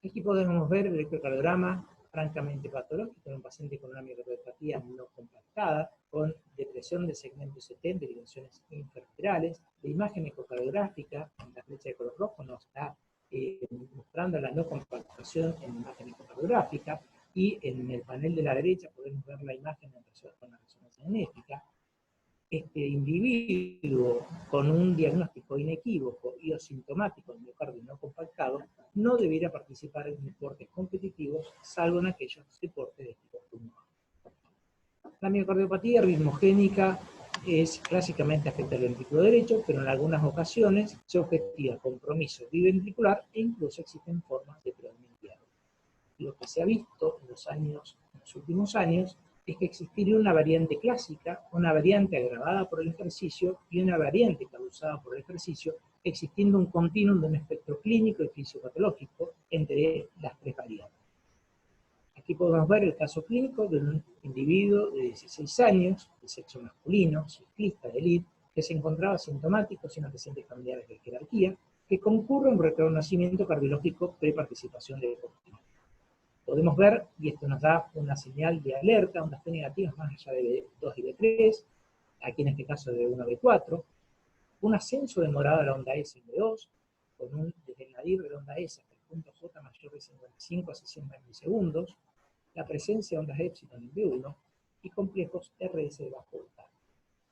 Aquí podemos ver el electrocardiograma francamente patológico en un paciente con una miocardiopatía no compactada, con depresión del segmento ST de dimensiones infrarterales. La imagen ecocardiográfica, en la flecha de color rojo, nos está mostrando la no compactación en la imagen ecocardiográfica, y en el panel de la derecha podemos ver la imagen con la resonancia magnética. Este individuo con un diagnóstico inequívoco y asintomático de miocardio no compactado no debiera participar en deportes competitivos, salvo en aquellos deportes de tipo 1. La miocardiopatía ritmogénica es clásicamente afecta al ventrículo derecho, pero en algunas ocasiones se objetiva compromiso biventricular e incluso existen formas de predominio. Lo que se ha visto en los últimos años es que existiría una variante clásica, una variante agravada por el ejercicio y una variante causada por el ejercicio, existiendo un continuum de un espectro clínico y fisiopatológico entre las tres variantes. Aquí podemos ver el caso clínico de un individuo de 16 años, de sexo masculino, ciclista de élite, que se encontraba asintomático sin antecedentes familiares de jerarquía, que concurre a un reconocimiento cardiológico pre-participación deportiva. Podemos ver, y esto nos da una señal de alerta, ondas T negativas más allá de B2 y B3, aquí en este caso de B1 a B4, un ascenso demorado de la onda S en B2, con desde el nadir de la onda S hasta el punto J mayor de 55 a 60 milisegundos, la presencia de ondas épsilon en B1 y complejos RS de bajo voltaje.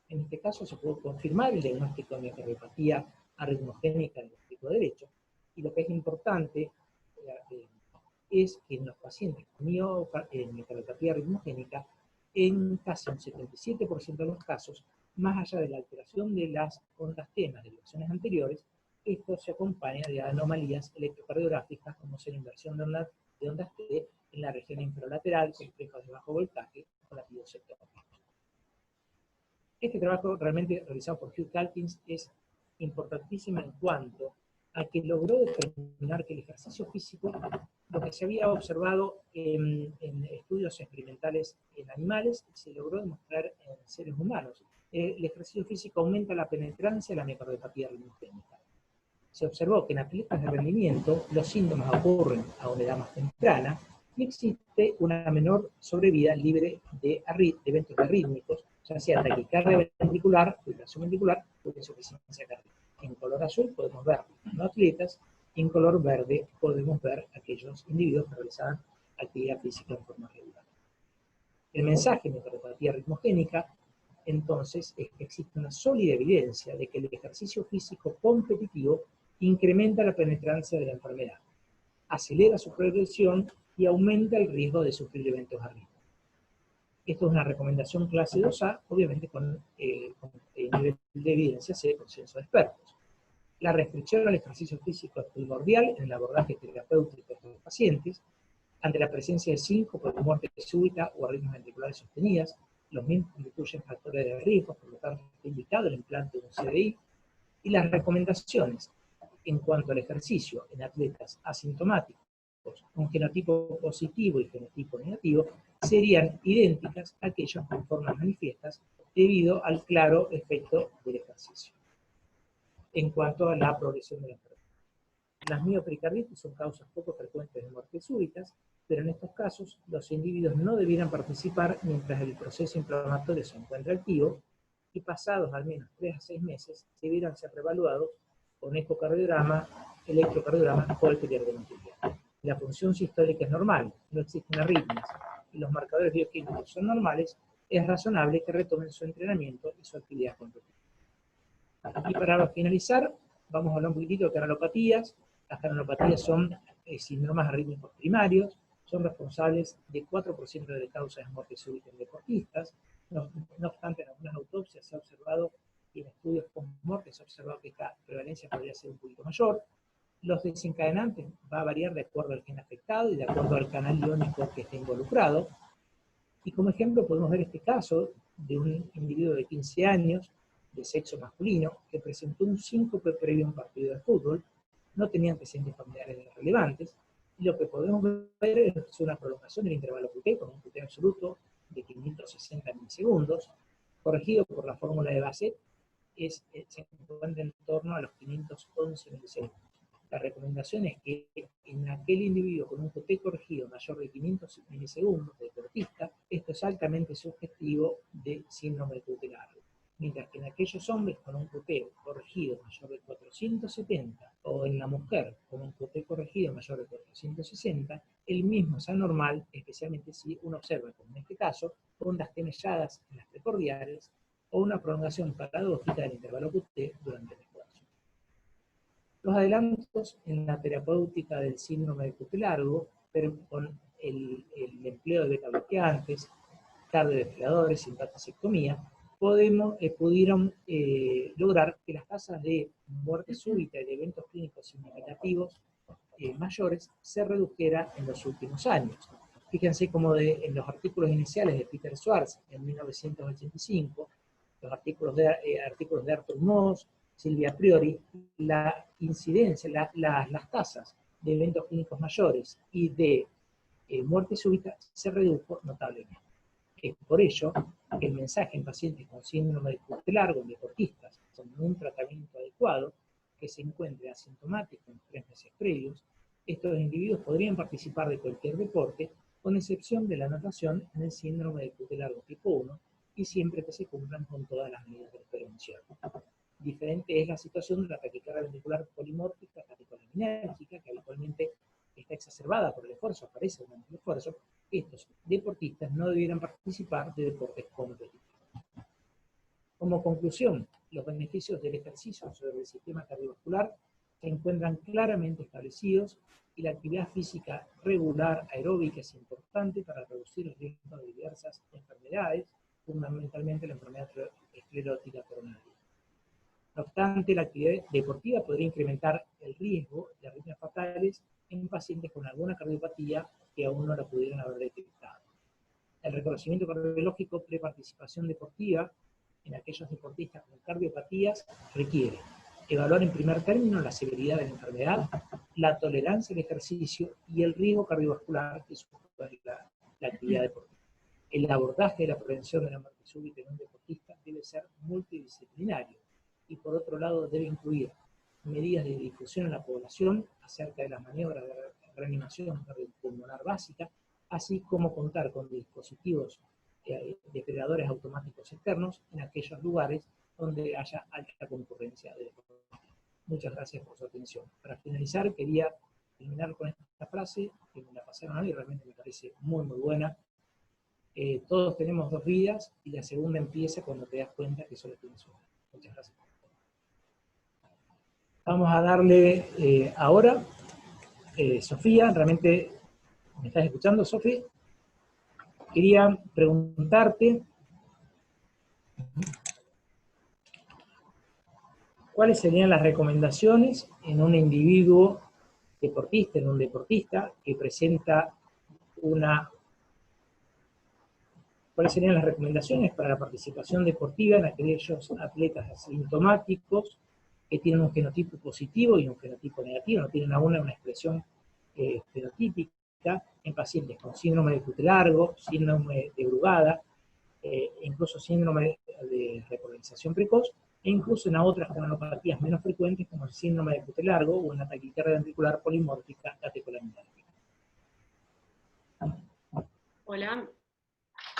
En este caso se puede confirmar el diagnóstico de miocardiopatía arritmogénica del ventrículo derecho, y lo que es importante es que en los pacientes con miocardiopatía ritmogénica, en casi un 77% de los casos, más allá de la alteración de las ondas T en las derivaciones anteriores, esto se acompaña de anomalías electrocardiográficas como ser inversión de ondas T en la región infralateral, complejos de bajo voltaje o la piosectomía. Este trabajo realmente realizado por Hugh Calkins es importantísimo en cuanto a que logró determinar que el ejercicio físico, lo que se había observado en estudios experimentales en animales, se logró demostrar en seres humanos. El ejercicio físico aumenta la penetrancia de la miocardiopatía ritmogénica. Se observó que en atletas de rendimiento los síntomas ocurren a una edad más temprana y existe una menor sobrevida libre de eventos arrítmicos, ya sea taquicardia ventricular, fibrilación ventricular o insuficiencia cardíaca. En color azul podemos ver no atletas, y en color verde podemos ver aquellos individuos que realizaban actividad física en forma regular. El mensaje de miocardiopatía ritmogénica, entonces, es que existe una sólida evidencia de que el ejercicio físico competitivo incrementa la penetrancia de la enfermedad, acelera su progresión y aumenta el riesgo de sufrir eventos arrítmicos. Esto es una recomendación clase 2A, obviamente con nivel de evidencia C de consenso de expertos. La restricción al ejercicio físico es primordial en el abordaje terapéutico de estos pacientes, ante la presencia de síncope, muerte súbita o arritmias ventriculares sostenidas, los mismos constituyen factores de riesgo, por lo tanto está indicado el implante de un CDI, y las recomendaciones en cuanto al ejercicio en atletas asintomáticos con genotipo positivo y genotipo negativo serían idénticas a aquellos con formas manifiestas debido al claro efecto del ejercicio. En cuanto a la progresión de la enfermedad, las miopericarditis son causas poco frecuentes de muertes súbitas, pero en estos casos los individuos no debieran participar mientras el proceso inflamatorio se encuentra activo y pasados al menos 3 a 6 meses debieran ser reevaluados con ecocardiograma, electrocardiograma o electrocardiograma. La función sistólica es normal, no existen arritmias y los marcadores bioquímicos son normales, es razonable que retomen su entrenamiento y su actividad competitiva. Y para finalizar, vamos a hablar un poquitito de canalopatías. Las canalopatías son síndromes arrítmicos primarios, son responsables de 4% de causas de muerte súbita en deportistas. No obstante, en algunas autopsias se ha observado y en estudios post-muerte se ha observado que esta prevalencia podría ser un poquito mayor. Los desencadenantes va a variar de acuerdo al gen afectado y de acuerdo al canal iónico que esté involucrado. Y como ejemplo podemos ver este caso de un individuo de 15 años, de sexo masculino, que presentó un síncope previo a un partido de fútbol, no tenía antecedentes familiares relevantes, y lo que podemos ver es una prolongación del intervalo QT con un QT absoluto de 560 milisegundos, corregido por la fórmula de Bassett, se encuentra en torno a los 511 milisegundos. La recomendación es que en aquel individuo con un QT corregido mayor de 500 milisegundos de deportista, esto es altamente sugestivo de síndrome de QT largo. Mientras que en aquellos hombres con un QT corregido mayor de 470 o en la mujer con un QT corregido mayor de 460, el mismo es anormal, especialmente si uno observa, como en este caso, ondas tenelladas en las precordiales o una prolongación paradójica del intervalo QT durante el esfuerzo. Los adelantos en la terapéutica del síndrome de QT largo, pero con el empleo de beta-bloqueantes, cardiodesfibriladores, simpatosectomía, pudieron lograr que las tasas de muerte súbita y de eventos clínicos significativos mayores se redujera en los últimos años. Fíjense cómo en los artículos iniciales de Peter Schwartz en 1985, los artículos de Arthur Moss, Silvia Priori, la incidencia, las tasas de eventos clínicos mayores y de muerte súbita se redujo notablemente. Es por ello que el mensaje en pacientes con síndrome de QT largo, en deportistas, con un tratamiento adecuado, que se encuentre asintomático en 3 meses previos, estos individuos podrían participar de cualquier deporte, con excepción de la natación en el síndrome de QT largo tipo 1, y siempre que se cumplan con todas las medidas de prevención. Diferente es la situación de la taquicardia ventricular polimórfica catecolinérgica, que habitualmente está exacerbada por el esfuerzo, aparece durante el esfuerzo. Estos deportistas no debieran participar de deportes competitivos. Como conclusión, los beneficios del ejercicio sobre el sistema cardiovascular se encuentran claramente establecidos y la actividad física regular aeróbica es importante para reducir el riesgo de diversas enfermedades, fundamentalmente la enfermedad esclerótica coronaria. No obstante, la actividad deportiva podría incrementar el riesgo de arritmias fatales en pacientes con alguna cardiopatía que aún no la pudieron haber detectado. El reconocimiento cardiológico preparticipación deportiva en aquellos deportistas con cardiopatías requiere evaluar en primer término la severidad de la enfermedad, la tolerancia al ejercicio y el riesgo cardiovascular que supone la actividad deportiva. El abordaje de la prevención de la muerte súbita en un deportista debe ser multidisciplinario y por otro lado debe incluir medidas de difusión en la población acerca de las maniobras de reanimación cardiopulmonar básica, así como contar con dispositivos desfibriladores automáticos externos en aquellos lugares donde haya alta concurrencia de deportistas. Muchas gracias por su atención. Para finalizar, quería terminar con esta frase que me la pasaron a mí y realmente me parece muy muy buena. Todos tenemos 2 vidas y la segunda empieza cuando te das cuenta que solo tienes una. Muchas gracias. Vamos a darle ahora, Sofía, realmente, ¿me estás escuchando, Sofía? Quería preguntarte cuáles serían las recomendaciones en un individuo deportista, en un deportista que presenta una ¿Cuáles serían las recomendaciones para la participación deportiva en aquellos atletas asintomáticos que tienen un genotipo positivo y un genotipo negativo, no tienen aún una expresión fenotípica, en pacientes con síndrome de cutis largo, síndrome de Brugada, incluso síndrome de repolarización precoz, e incluso en otras coronopatías menos frecuentes como el síndrome de cutis largo o en la taquicardia ventricular polimórfica catecolaminérgica? Hola,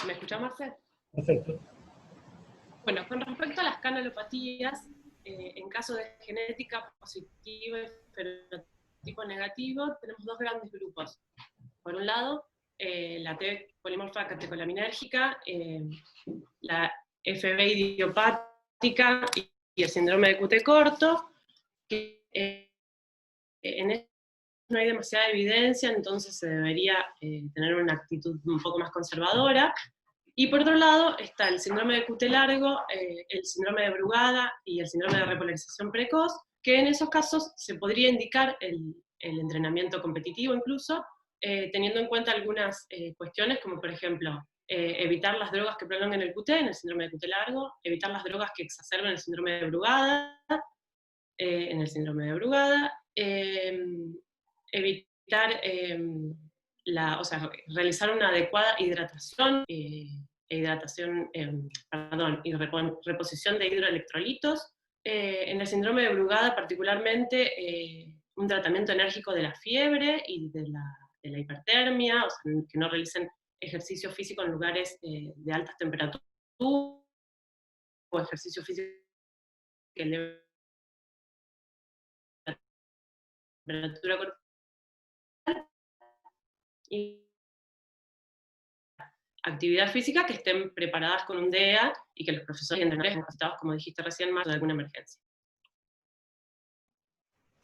¿me escuchás, Marcel? Perfecto. Bueno, con respecto a las canalopatías, en caso de genética positiva y fenotipo negativo, tenemos dos grandes grupos. Por un lado, la T polimorfa catecolaminérgica, la FB idiopática y el síndrome de QT corto, que en esto no hay demasiada evidencia, entonces se debería tener una actitud un poco más conservadora. Y por otro lado está el síndrome de QT largo, el síndrome de Brugada y el síndrome de repolarización precoz, que en esos casos se podría indicar el entrenamiento competitivo incluso, teniendo en cuenta algunas cuestiones, como por ejemplo, evitar las drogas que prolonguen el QT en el síndrome de QT largo, evitar las drogas que exacerben el síndrome de Brugada, en el síndrome de Brugada, evitar realizar una adecuada hidratación, y reposición de hidroelectrolitos. En el síndrome de Brugada particularmente, un tratamiento enérgico de la fiebre y de la hipertermia, o sea, que no realicen ejercicio físico en lugares de altas temperaturas, o ejercicio físico que eleve la temperatura corporal, y actividad física que estén preparadas con un DEA y que los profesores y entrenadores estén capacitados, como dijiste recién, más de alguna emergencia.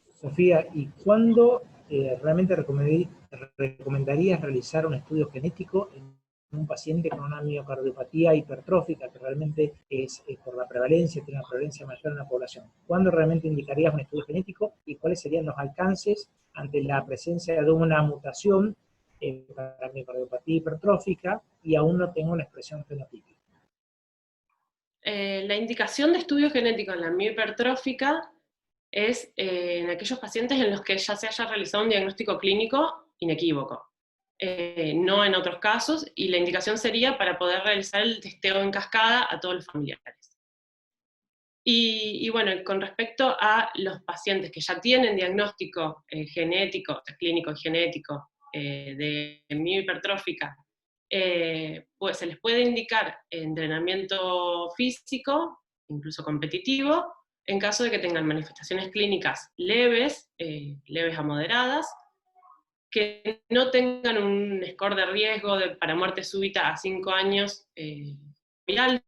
Sofía, ¿y cuándo realmente recomendarías realizar un estudio genético en un paciente con una miocardiopatía hipertrófica, que realmente es por la prevalencia, tiene una prevalencia mayor en la población? ¿Cuándo realmente indicarías un estudio genético y cuáles serían los alcances ante la presencia de una mutación para miocardiopatía hipertrófica y aún no tengo una expresión fenotípica? La indicación de estudio genético en la miohipertrófica es en aquellos pacientes en los que ya se haya realizado un diagnóstico clínico inequívoco, no en otros casos, y la indicación sería para poder realizar el testeo en cascada a todos los familiares. Y bueno, con respecto a los pacientes que ya tienen diagnóstico genético, clínico y genético de miohipertrófica, pues se les puede indicar entrenamiento físico, incluso competitivo, en caso de que tengan manifestaciones clínicas leves, leves a moderadas, que no tengan un score de riesgo para muerte súbita a 5 años muy alto,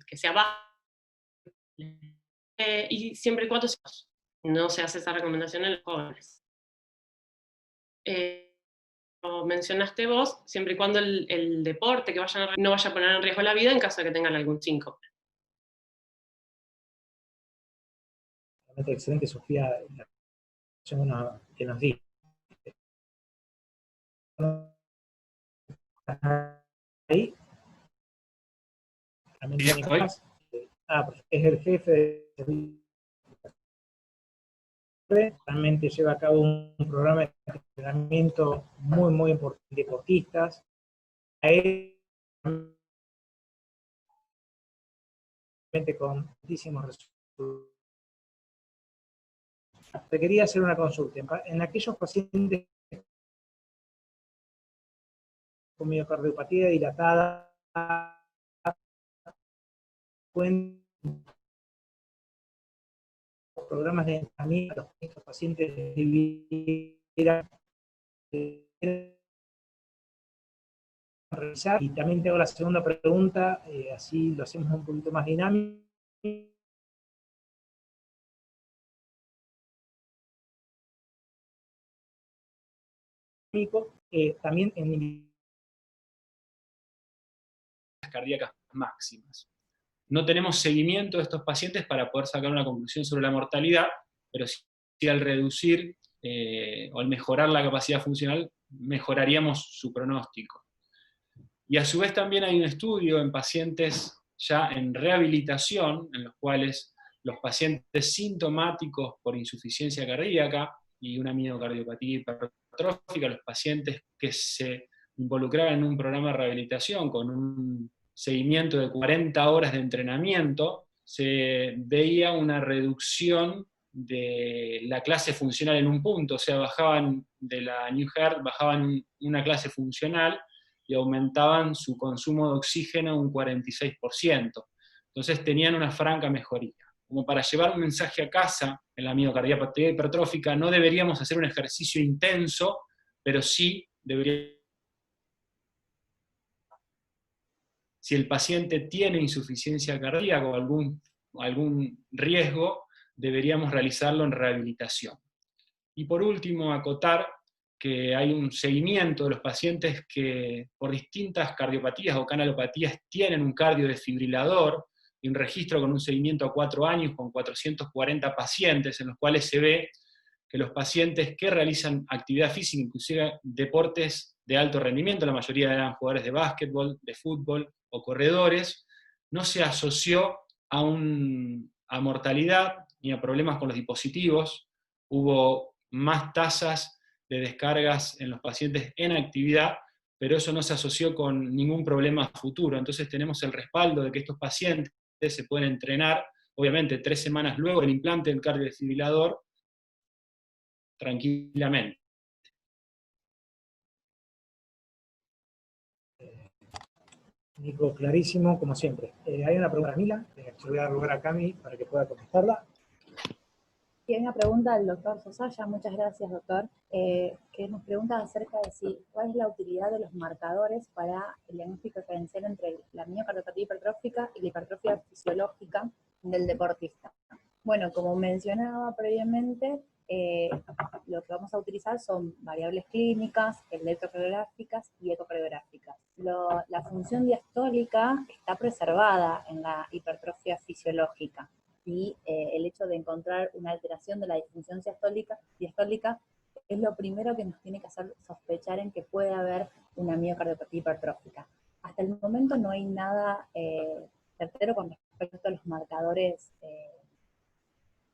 que sea bajo, y siempre y cuando no se hace esa recomendación en los jóvenes. Como mencionaste vos, siempre y cuando el deporte que vayan a no vaya a poner en riesgo la vida en caso de que tengan algún síncope. Realmente excelente, Sofía, la que nos dice. Ahí también es el jefe de realmente lleva a cabo un programa de entrenamiento muy importante de deportistas. A él, con muchísimos resultados. Te quería hacer una consulta. En aquellos pacientes con miocardiopatía dilatada, pueden programas de entrenamiento a estos pacientes debieran realizar. Y también te hago la segunda pregunta, así lo hacemos un poquito más dinámico. También en cardíacas máximas. No tenemos seguimiento de estos pacientes para poder sacar una conclusión sobre la mortalidad, pero sí al reducir o al mejorar la capacidad funcional, mejoraríamos su pronóstico. Y a su vez también hay un estudio en pacientes ya en rehabilitación, en los cuales los pacientes sintomáticos por insuficiencia cardíaca y una miocardiopatía hipertrófica, los pacientes que se involucraban en un programa de rehabilitación con un seguimiento de 40 horas de entrenamiento, se veía una reducción de la clase funcional en un punto, o sea, bajaban de la New Heart, bajaban una clase funcional y aumentaban su consumo de oxígeno un 46%. Entonces tenían una franca mejoría. Como para llevar un mensaje a casa, en la miocardiopatía hipertrófica no deberíamos hacer un ejercicio intenso, pero sí deberíamos. Si el paciente tiene insuficiencia cardíaca o algún riesgo, deberíamos realizarlo en rehabilitación. Y por último, acotar que hay un seguimiento de los pacientes que por distintas cardiopatías o canalopatías tienen un cardiodesfibrilador, y un registro con un seguimiento a 4 años con 440 pacientes, en los cuales se ve que los pacientes que realizan actividad física, inclusive deportes de alto rendimiento, la mayoría eran jugadores de básquetbol, de fútbol o corredores, no se asoció a mortalidad ni a problemas con los dispositivos. Hubo más tasas de descargas en los pacientes en actividad, pero eso no se asoció con ningún problema futuro. Entonces tenemos el respaldo de que estos pacientes se pueden entrenar, obviamente 3 semanas luego del implante del cardiodesfibrilador, tranquilamente. Nico, clarísimo, como siempre. Hay una pregunta, Mila, se voy a robar a Cami para que pueda contestarla. Tiene una pregunta del doctor Sosaya, muchas gracias, doctor, que nos pregunta acerca de cuál es la utilidad de los marcadores para el diagnóstico diferencial entre la miocardiopatía hipertrófica y la hipertrofia fisiológica del deportista. Bueno, como mencionaba previamente, lo que vamos a utilizar son variables clínicas, electrocardiográficas y ecocardiográficas. La función diastólica está preservada en la hipertrofia fisiológica. Y el hecho de encontrar una alteración de la disfunción diastólica es lo primero que nos tiene que hacer sospechar en que puede haber una miocardiopatía hipertrófica. Hasta el momento no hay nada certero con respecto a los marcadores,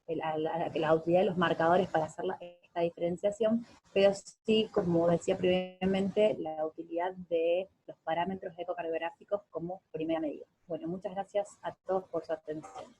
la utilidad de los marcadores para hacer esta diferenciación, pero sí, como decía previamente, la utilidad de los parámetros ecocardiográficos como primera medida. Bueno, muchas gracias a todos por su atención.